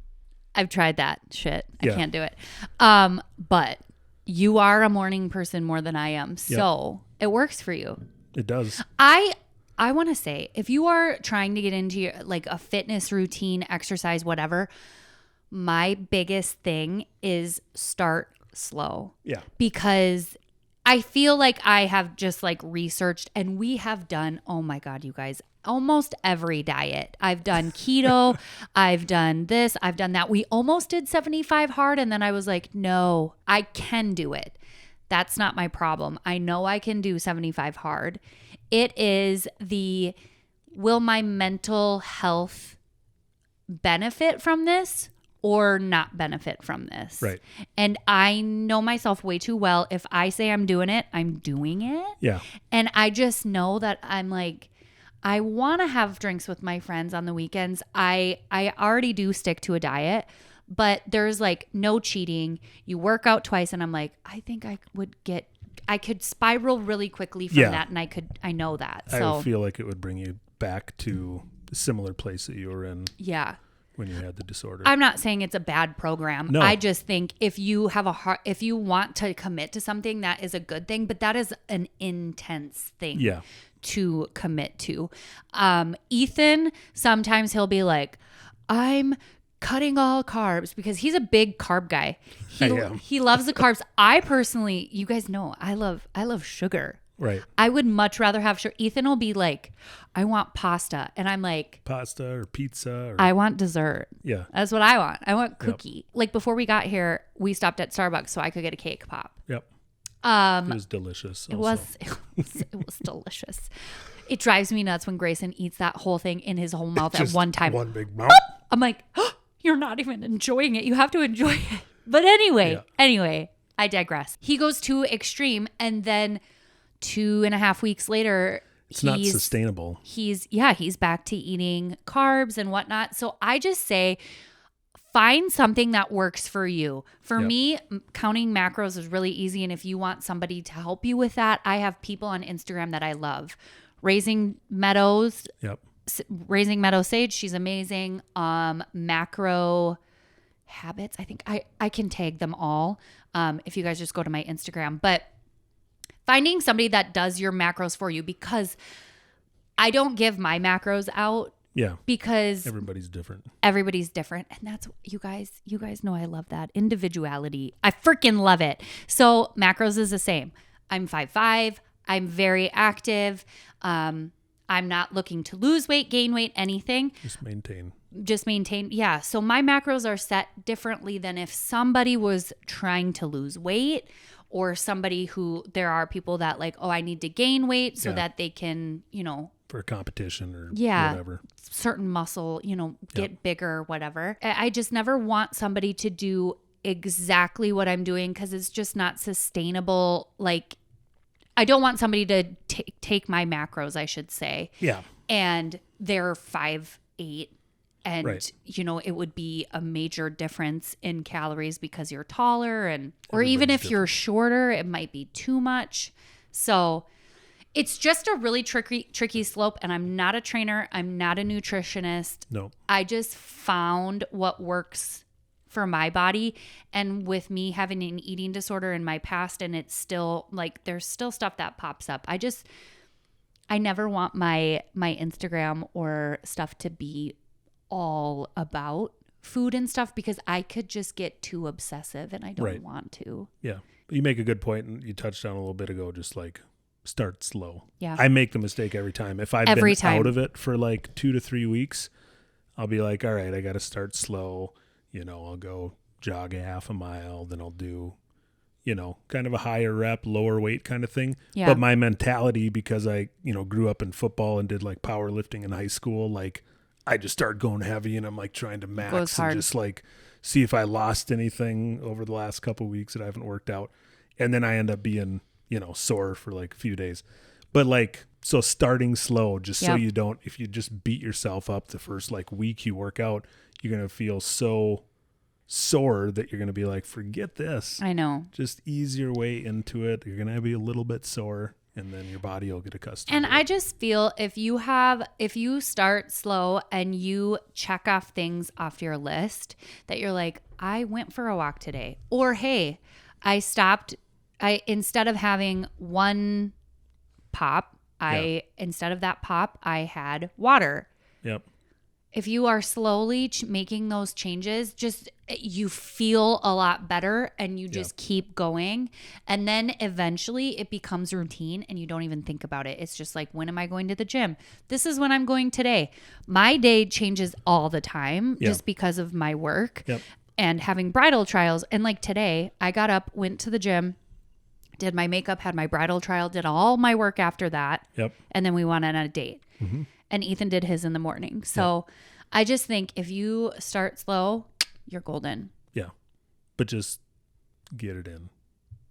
I've tried that shit. I can't do it. But you are a morning person more than I am. So it works for you. It does. I want to say, if you are trying to get into like a fitness routine, exercise, whatever, my biggest thing is start slow. Yeah. Because I feel like I have just like researched, and we have done, oh my God, you guys, almost every diet. I've done keto. I've done this. I've done that. We almost did 75 hard. And then I was like, no, I can do it. That's not my problem. I know I can do 75 hard. it is will my mental health benefit from this or not benefit from this? Right. And I know myself way too well. If I say I'm doing it, I'm doing it. Yeah. And I just know that I'm like, I want to have drinks with my friends on the weekends. I already do stick to a diet, but there's like no cheating. You work out twice and I'm like, I think I could spiral really quickly from that. And I know that. So I feel like it would bring you back to a similar place that you were in. Yeah. When you had the disorder. I'm not saying it's a bad program. No. I just think if you want to commit to something, that is a good thing, but that is an intense thing to commit to. Ethan, sometimes he'll be like, I'm cutting all carbs because he's a big carb guy. He loves the carbs. I personally, you guys know, I love sugar. Right. I would much rather have sugar. Ethan will be like, I want pasta. And I'm like, pasta or pizza. I want dessert. Yeah. That's what I want. I want cookie. Like before we got here, we stopped at Starbucks so I could get a cake pop. Yep. It was delicious. It was delicious. It drives me nuts when Grayson eats that whole thing in his whole mouth at one time. One big mouth. I'm like, oh, you're not even enjoying it. You have to enjoy it. But anyway, I digress. He goes too extreme, and then 2.5 weeks later, it's not sustainable. He's back to eating carbs and whatnot. So I just say, find something that works for you. For me, counting macros is really easy. And if you want somebody to help you with that, I have people on Instagram that I love. Raising Meadows. Yep. Raising Meadow Sage. She's amazing. Macro Habits. I think I can tag them all if you guys just go to my Instagram. But finding somebody that does your macros for you, because I don't give my macros out. Yeah. Because everybody's different. And that's, you guys know I love that. Individuality. I freaking love it. So macros is the same. I'm 5'5". I'm very active. I'm not looking to lose weight, gain weight, anything. Just maintain. Yeah. So my macros are set differently than if somebody was trying to lose weight, or somebody who, there are people that like, oh, I need to gain weight so that they can, for a competition or whatever. Certain muscle, get bigger or whatever. I just never want somebody to do exactly what I'm doing because it's just not sustainable. Like, I don't want somebody to take my macros, I should say. Yeah. And they're 5'8". And, it would be a major difference in calories because you're taller, or even if you're shorter, it might be too much. So it's just a really tricky slope. And I'm not a trainer. I'm not a nutritionist. No. I just found what works for my body. And with me having an eating disorder in my past, and it's still like, there's still stuff that pops up. I never want my Instagram or stuff to be all about food and stuff, because I could just get too obsessive and I don't want to. Yeah. But you make a good point, and you touched on a little bit ago, just like start slow. Yeah. I make the mistake every time. If I've been out of it for like 2 to 3 weeks, I'll be like, all right, I got to start slow. I'll go jog a half a mile, then I'll do, kind of a higher rep, lower weight kind of thing. Yeah. But my mentality, because I, grew up in football and did like powerlifting in high school, like I just started going heavy, and I'm like trying to max and just like see if I lost anything over the last couple of weeks that I haven't worked out. And then I end up being, sore for like a few days. But like, so starting slow, just so you don't, if you just beat yourself up the first like week you work out, you're going to feel so sore that you're going to be like, forget this. I know. Just ease your way into it. You're going to be a little bit sore, and then your body will get accustomed to it. And I just feel if you start slow and you check off things off your list that you're like, I went for a walk today, or, hey, instead of having one pop, instead of that pop, I had water. Yep. If you are slowly making those changes, just you feel a lot better, and you just keep going. And then eventually it becomes routine and you don't even think about it. It's just like, when am I going to the gym? This is when I'm going today. My day changes all the time just because of my work and having bridal trials. And like today, I got up, went to the gym, did my makeup, had my bridal trial, did all my work after that. Yep. And then we went on a date. Mm-hmm. And Ethan did his in the morning. So I just think if you start slow, you're golden. Yeah. But just get it in.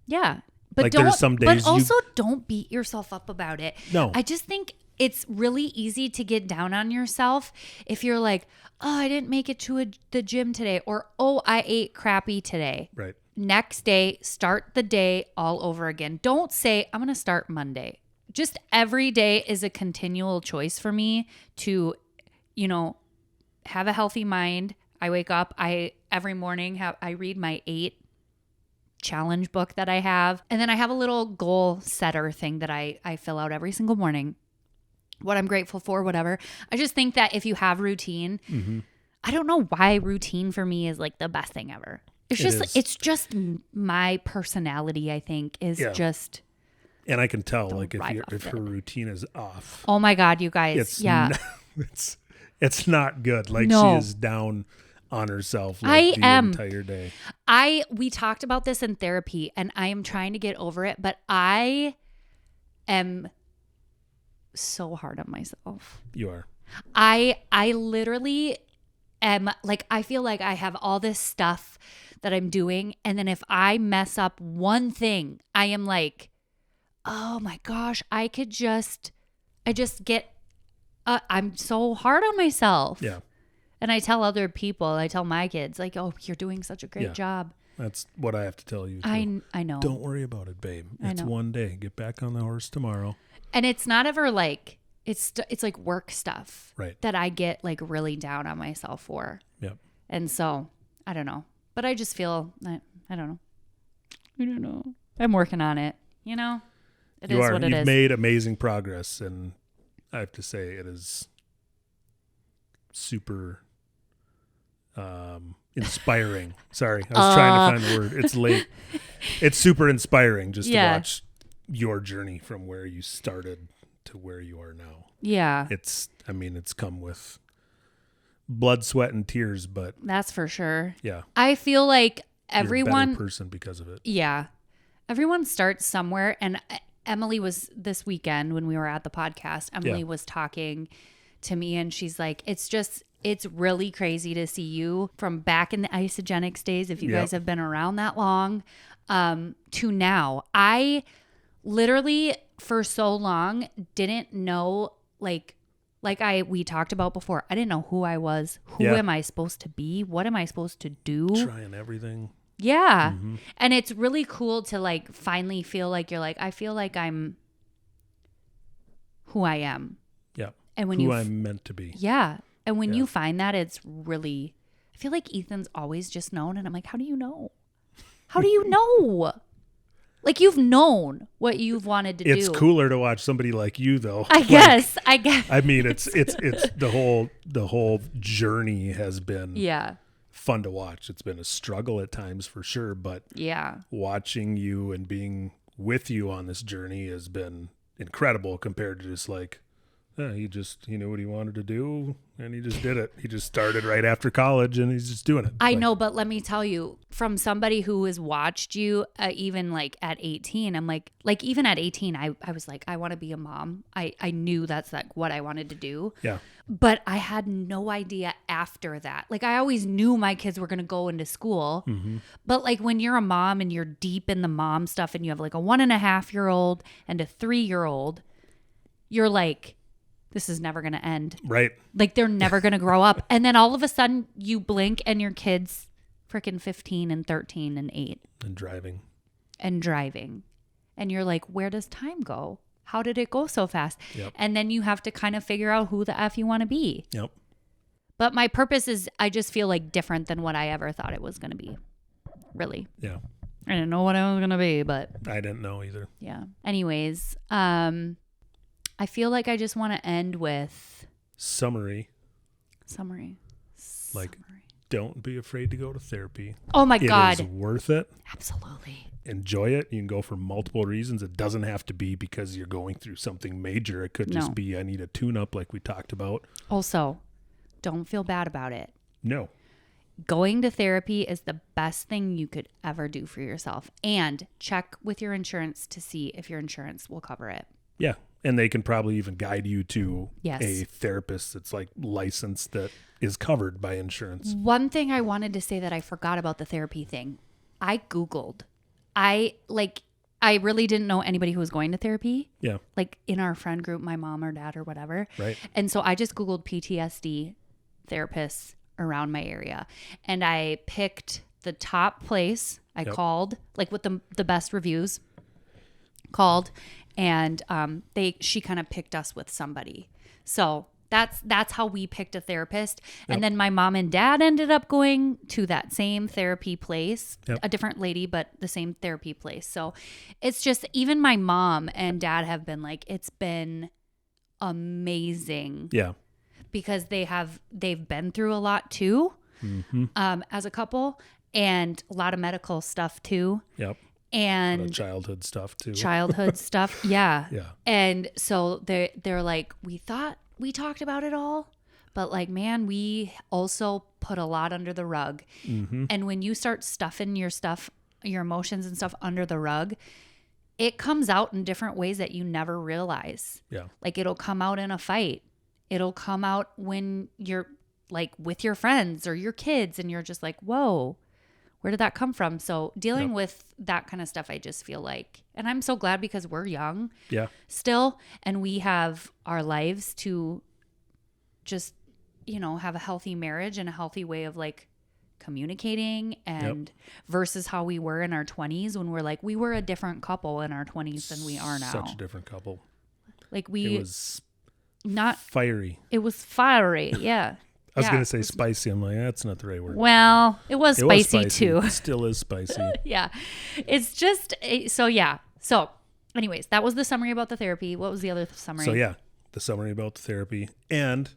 Yeah. But like there's some days also don't beat yourself up about it. No. I just think it's really easy to get down on yourself if you're like, oh, I didn't make it to the gym today, or oh, I ate crappy today. Right. Next day, start the day all over again. Don't say, I'm going to start Monday. Just every day is a continual choice for me to, have a healthy mind. I wake up, every morning I read my 8 challenge book that I have. And then I have a little goal setter thing that I fill out every single morning. What I'm grateful for, whatever. I just think that if you have routine, I don't know why routine for me is like the best thing ever. It's just my personality, I think, is just. And I can tell, like, if her routine is off. Oh my God, you guys! It's not good. Like she is down on herself the entire day. We talked about this in therapy, and I am trying to get over it, but I am so hard on myself. You are. I literally am like, I feel like I have all this stuff that I'm doing, and then if I mess up one thing, I am like, oh my gosh, I just get, I'm so hard on myself. Yeah. And I tell other people, I tell my kids, like, oh, you're doing such a great job. That's what I have to tell you, too. I know. Don't worry about it, babe. It's one day. Get back on the horse tomorrow. And it's not ever like, it's like work stuff. Right. That I get like really down on myself for. Yep. And so, I don't know. But I just feel, I don't know. I don't know. I'm working on it, It is what it is. You've made amazing progress, and I have to say it is super inspiring. Sorry, I was trying to find the word. It's late. It's super inspiring just to watch your journey from where you started to where you are now. Yeah. It's come with blood, sweat, and tears, but that's for sure. Yeah. I feel like everyone, you're a better person because of it. Yeah. Everyone starts somewhere, and Emily was this weekend when we were at the podcast. Emily was talking to me, and she's like, it's really crazy to see you from back in the Isogenics days, if you guys have been around that long, to now. I literally for so long didn't know, we talked about before, I didn't know who I was. Who am I supposed to be? What am I supposed to do? Trying everything. Yeah. Mm-hmm. And it's really cool to finally feel like you're like, I feel like I'm who I am. Yeah. And when I'm meant to be. Yeah. And when you find that, it's really, I feel like Ethan's always just known. And I'm like, how do you know? How do you know? Like, you've known what you've wanted to do. It's cooler to watch somebody like you, though. I guess. I mean, it's the whole journey has been fun to watch. It's been a struggle at times for sure, but watching you and being with you on this journey has been incredible compared to just he knew what he wanted to do and he just did it. He just started right after college and he's just doing it. I know, but let me tell you, from somebody who has watched you even at 18, I'm like even at 18, I was like, I want to be a mom. I knew that's what I wanted to do. Yeah. But I had no idea after that. I always knew my kids were going to go into school. Mm-hmm. But when you're a mom and you're deep in the mom stuff and you have a 1.5-year-old and a 3-year-old, you're like, this is never going to end. Right. They're never going to grow up. And then all of a sudden you blink and your kid's freaking 15 and 13 and 8. And driving. And you're like, where does time go? How did it go so fast? Yep. And then you have to kind of figure out who the F you want to be. Yep. But my purpose is, I just feel different than what I ever thought it was going to be. Really. Yeah. I didn't know what I was going to be, but. I didn't know either. Yeah. Anyways, I feel like I just want to end with summary. Don't be afraid to go to therapy. Oh my God. It is worth it. Absolutely. Enjoy it. You can go for multiple reasons. It doesn't have to be because you're going through something major. It could just be, I need a tune-up like we talked about. Also, don't feel bad about it. No. going to therapy is the best thing you could ever do for yourself. And check with your insurance to see if your insurance will cover it. Yeah. And they can probably even guide you to Yes. a therapist that's like licensed that is covered by insurance. One thing I wanted to say that I forgot about the therapy thing. I Googled. I really didn't know anybody who was going to therapy. Yeah. Like in our friend group, my mom or dad or whatever. Right. And so I just Googled PTSD therapists around my area. And I picked the top place. I called, like with the best reviews, called, and she kind of picked us with somebody. So that's how we picked a therapist. And then my mom and dad ended up going to that same therapy place, a different lady, but the same therapy place. So it's just, even my mom and dad have been like, it's been amazing. Yeah. Because they've been through a lot too, as a couple, and a lot of medical stuff too. Yep. And childhood stuff too. Childhood stuff. Yeah. Yeah. And so they're like, we thought we talked about it all, but like, man, we also put a lot under the rug. Mm-hmm. And when you start stuffing your stuff, your emotions and stuff under the rug, it comes out in different ways that you never realize. Yeah. Like it'll come out in a fight. It'll come out when you're like with your friends or your kids and you're just like, whoa, where did that come from? So dealing with that kind of stuff, I just feel like, and I'm so glad because we're young still, and we have our lives to just, have a healthy marriage and a healthy way of like communicating and versus how we were in our 20s when we were a different couple in our 20s than we are now. Such a different couple. Like it was not fiery. It was fiery. Yeah. I was going to say spicy. I'm like, that's not the right word. Well, it was spicy too. It still is spicy. Yeah. It's just, so yeah. So anyways, that was the summary about the therapy. What was the other summary? So yeah, the summary about the therapy and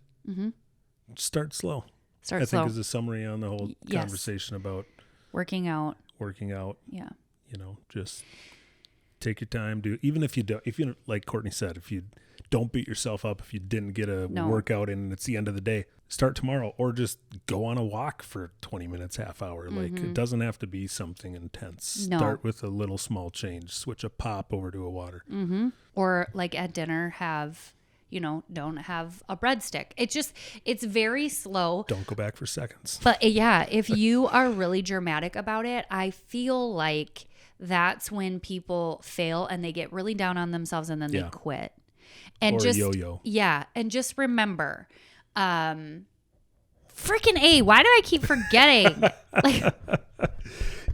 start slow. I think is a summary on the whole conversation about working out. Yeah. Just take your time. Even if you like Courtney said, if you don't beat yourself up if you didn't get a workout in and it's the end of the day. Start tomorrow or just go on a walk for 20 minutes, half hour. Like it doesn't have to be something intense. No. Start with a little small change. Switch a pop over to a water. Mm-hmm. Or like at dinner don't have a breadstick. It's very slow. Don't go back for seconds. But yeah, if you are really dramatic about it, I feel like that's when people fail and they get really down on themselves and then they quit. And or just yo-yo. Yeah, and just remember, freaking A, why do I keep forgetting? Like,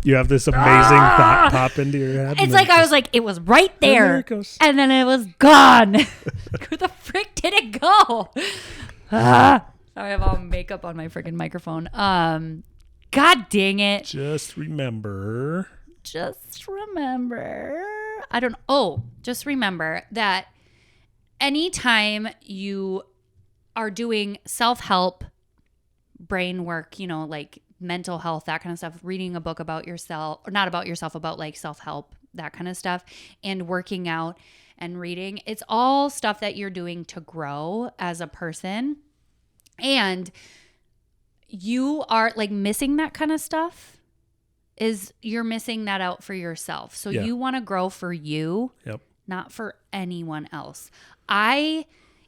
you have this amazing thought pop into your head. It's like I was like, it was right there, and then it was gone. Where the frick did it go? Sorry, I have all makeup on my freaking microphone. God dang it. Just remember. Just remember that anytime you are doing self-help, brain work, like mental health, that kind of stuff, reading a book about yourself, or not about yourself, about like self-help, that kind of stuff, and working out and reading, it's all stuff that you're doing to grow as a person. And you are like missing that kind of stuff is you're missing that out for yourself. So you want to grow for you, not for anyone else.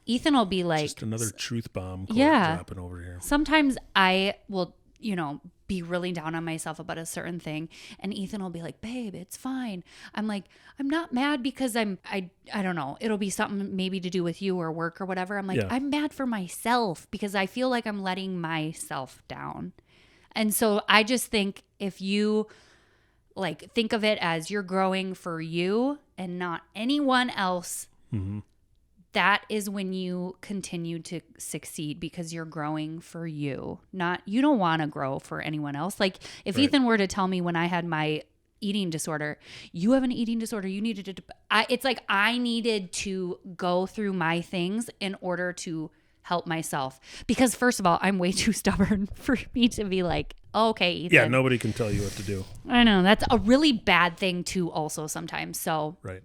Ethan will be like, just another truth bomb dropping over here. Sometimes I will, be really down on myself about a certain thing, and Ethan will be like, babe, it's fine. I'm like, I'm not mad because I don't know. It'll be something maybe to do with you or work or whatever. I'm like, I'm mad for myself because I feel like I'm letting myself down. And so I just think if you like think of it as you're growing for you and not anyone else, that is when you continue to succeed because you're growing for you. You don't want to grow for anyone else. Like if Ethan were to tell me when I had my eating disorder, you have an eating disorder, you needed to, it's like I needed to go through my things in order to help myself. Because first of all, I'm way too stubborn for me to be like, oh, okay, Ethan. Yeah, nobody can tell you what to do. I know. That's a really bad thing too also sometimes. So right.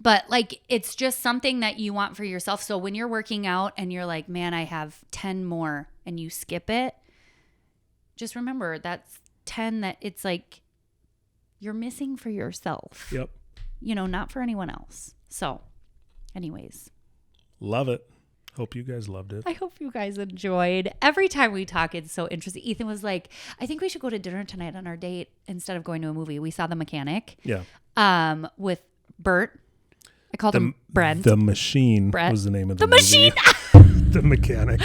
But like, it's just something that you want for yourself. So when you're working out and you're like, man, I have 10 more and you skip it, just remember that's 10 that it's like you're missing for yourself. Yep. You know, not for anyone else. So, anyways. Love it. Hope you guys loved it. I hope you guys enjoyed. Every time we talk, it's so interesting. Ethan was like, I think we should go to dinner tonight on our date instead of going to a movie. We saw The Mechanic. Yeah. With Bert. I called him Brent. The Machine Brett. was the name of the movie. Machine. The Mechanic.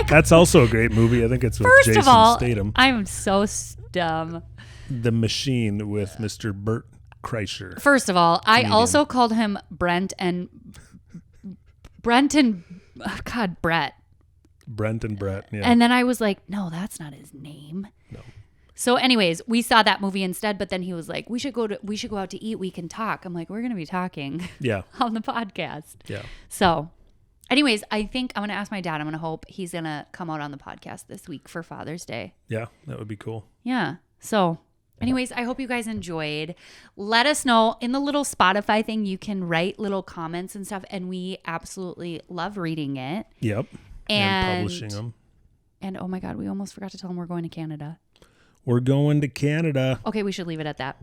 That's also a great movie. I think it's with Jason Statham. I'm so dumb. The Machine with Mr. Bert Kreischer. First of all, comedian. I also called him Brent and Brett. Brent and Brett, yeah. And then I was like, no, that's not his name. No. So anyways, we saw that movie instead, but then he was like, we should go out to eat, we can talk. I'm like, we're going to be talking on the podcast. Yeah. So anyways, I think I'm going to ask my dad. I'm going to hope he's going to come out on the podcast this week for Father's Day. Yeah, that would be cool. Yeah. So anyways, I hope you guys enjoyed. Let us know in the little Spotify thing. You can write little comments and stuff, and we absolutely love reading it. Yep. And publishing them. And oh my God, we almost forgot to tell them we're going to Canada. We're going to Canada. Okay, we should leave it at that.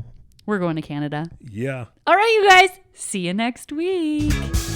We're going to Canada. Yeah. All right, you guys. See you next week.